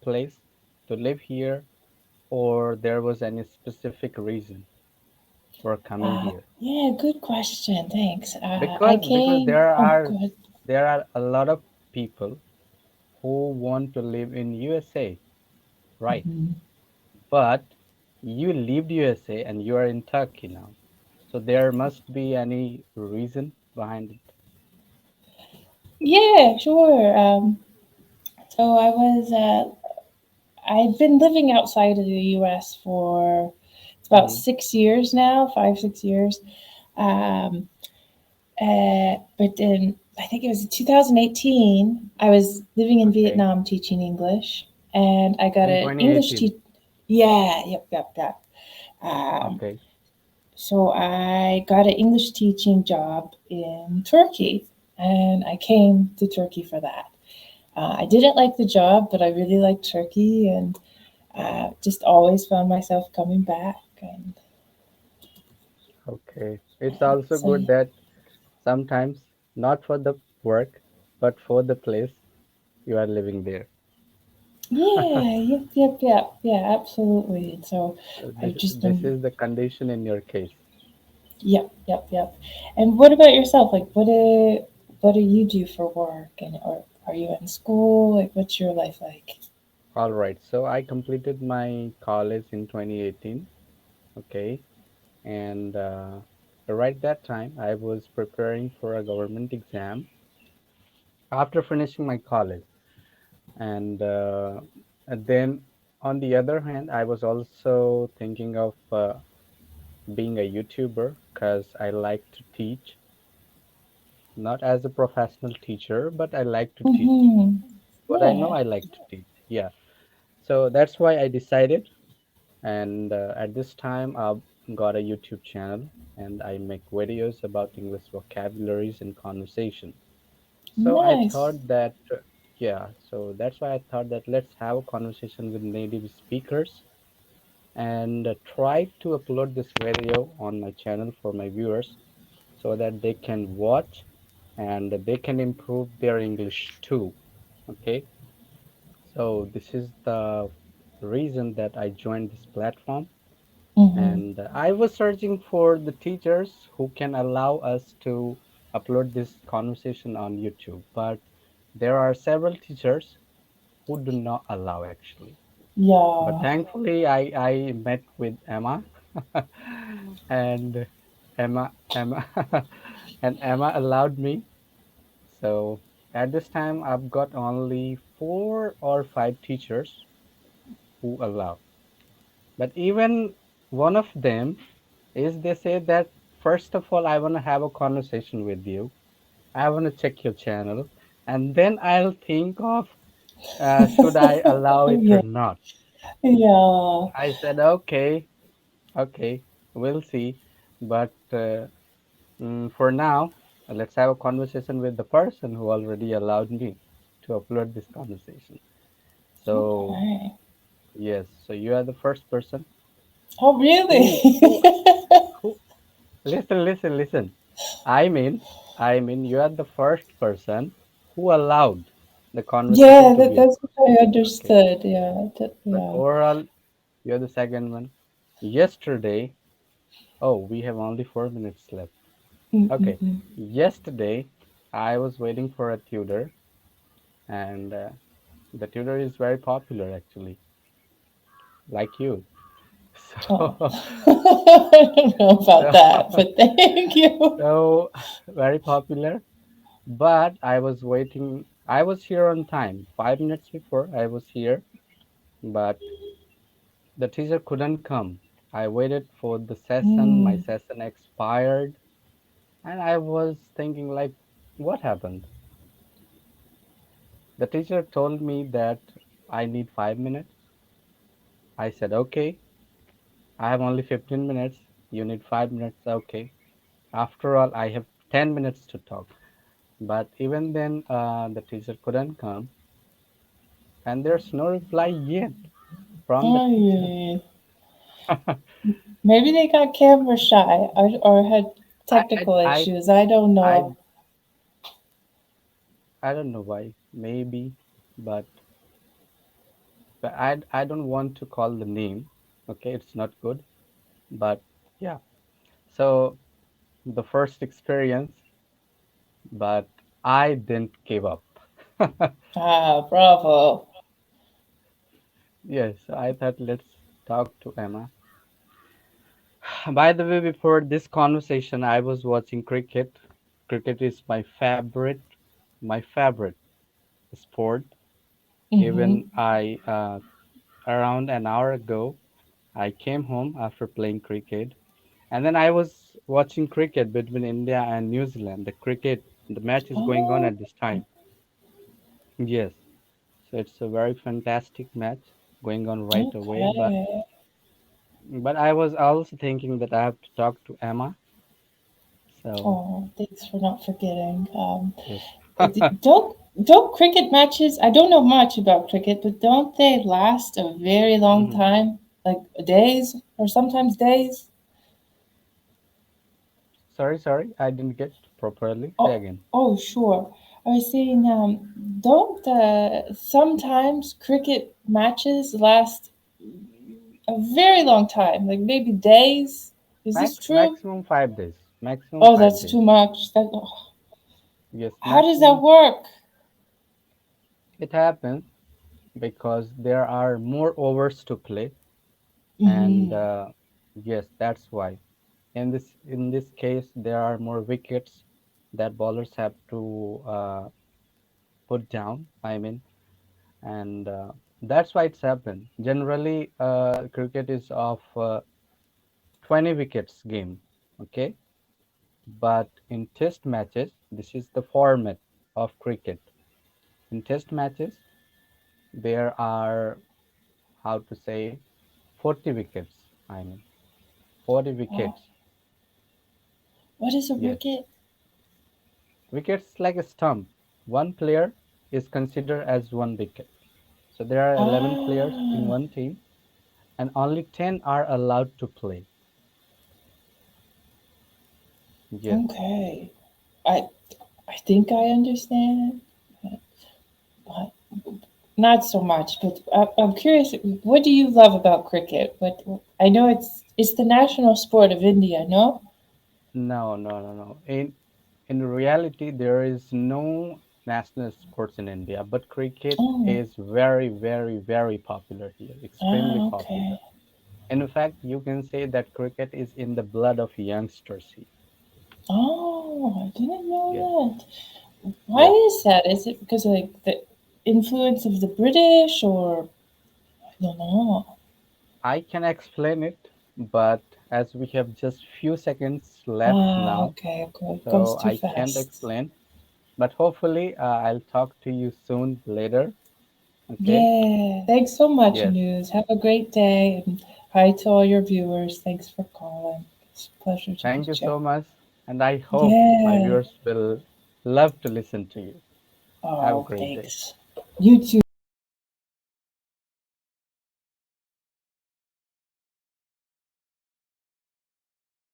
place to live here, or there was any specific reason for coming here? Yeah, good question. Thanks. I Because came. Oh, good. there are a lot of people who want to live in USA, right? Mhm. But you lived USA and you are in Turkey now. So there must be any reason behind it. Yeah, sure. So I've been living outside of the U.S. for it's about Hmm. 6 years now, 5, 6 years. Um, but in I think it was 2018, I was living in Okay. Vietnam teaching English, and I got In an English 2018. teach. Yeah, yep. Um, Okay. so I got an English teaching job in Turkey, and I came to Turkey for that. I didn't like the job, but I really liked Turkey, and just always found myself coming back. And Okay. It's also so, good that sometimes not for the work, but for the place you are living there. yeah, yeah, absolutely. And so So I've just this been, is the condition in your case. yep. And what about yourself? Like, what do you do for work? And or are you in school? Like, what's your life like? All right. So I completed my college in 2018. Okay. And right that time, I was preparing for a government exam after finishing my college. And then on the other hand, I was also thinking of being a YouTuber because I like to teach, not as a professional teacher, but I like to teach. Mm-hmm. What I know, Yeah. I like to teach. Yeah. So that's why I decided. And at this time, I've got a YouTube channel and I make videos about English vocabularies and conversation. So I Nice. thought that, yeah, so that's why I thought that let's have a conversation with native speakers and try to upload this video on my channel for my viewers so that they can watch and they can improve their English too. Okay, so this is the reason that I joined this platform. Mm-hmm. And I was searching for the teachers who can allow us to upload this conversation on YouTube, but there are several teachers who do not allow actually. But Yeah. thankfully, I met with Emma, and Emma, and Emma allowed me. So at this time, I've got only 4 or 5 teachers who allow. But even one of them is they say that first of all, I want to have a conversation with you. I want to check your channel, and then I'll think of should I allow it or Yeah. not. Yeah. I said, okay, okay, we'll see. But for now, let's have a conversation with the person who already allowed me to upload this conversation. So, Okay. yes, so you are the first person Oh, really? who, who, who, listen. I mean, you are the first person who allowed the conversation Yeah, to be that's what I uploaded. Okay. understood. Yeah, But yeah. overall, you're the second one. Yesterday, oh, we have only 4 minutes left. Okay. Mm-mm-mm. Yesterday, I was waiting for a tutor, and the tutor is very popular actually, like you. Oh, So, I don't know about so, that, but thank you. so very popular. But I was waiting. I was here on time. 5 minutes before I was here, but the teacher couldn't come. I waited for the session. My Mm. session expired, and I was thinking like, what happened? The teacher told me that I need 5 minutes. I said, okay, I have only 15 minutes. You need 5 minutes. Okay. After all, I have 10 minutes to talk. But even then, the teacher couldn't come, and there's no reply yet from the Oh, teacher. yeah. Maybe they got camera shy or had I, I, technical I, issues. I don't I, know. I don't know why. Maybe, but So I don't want to call the name. Okay, it's not good. But yeah. So the first experience, but I didn't give up. Ah, bravo. Yes, I thought let's talk to Emma. By the way, before this conversation, I was watching cricket. Cricket is my favorite sport. Mm-hmm. Even around an hour ago, I came home after playing cricket, and then I was watching cricket between India and New Zealand. The match is going on Oh, at this time. Yes, so it's a very fantastic match going on right away. okay. But I was also thinking that I have to talk to Emma. So Oh, thanks for not forgetting. yes. Don't cricket matches? I don't know much about cricket, but don't they last a very long hmm time, like days or sometimes days? Sorry, I didn't get properly. Say Oh, again. oh, sure. I was saying, don't sometimes cricket matches last a very long time, like maybe days? Is this true? Maximum 5 days. Maximum Oh, five that's too days. much. That, oh, Yes, how does that maximum. work? It happens because there are more overs to play, and Mm-hmm. yes, that's why. In this case, there are more wickets that bowlers have to put down. I mean, and that's why it's happened. Generally, cricket is of 20 wickets game. Okay, but in test matches, this is the format of cricket. In test matches, there are, how to say, 40 wickets. I mean, 40 Oh, wickets. what is a Yes, wicket? wickets like a stump. One player is considered as one wicket. So there are 11 players in Ah, one team, and only 10 are allowed to play. Yes, okay. I I think I understand, but not so much. But I'm curious. What do you love about cricket? What I know it's the national sport of India. No. no. In reality, there is no national sports in India, but cricket Oh. is very popular here, extremely Ah. popular. Okay. In fact, you can say that cricket is in the blood of youngsters here. Oh, I didn't Yes, know that. Why yes. is that? Is it because of like the influence of the British, or I don't know? I can explain it, but as we have just few seconds left Ah. now, Okay. Okay. It goes so too I can't fast. explain. But hopefully, I'll talk to you soon later. Okay? Yeah, thanks so much, Yes. News. Have a great day. And hi to all your viewers. Thanks for calling. It's a pleasure to Thank you meet you. so much. And I hope my Yeah. viewers will love to listen to you. Have a Oh, great day. thanks. You too.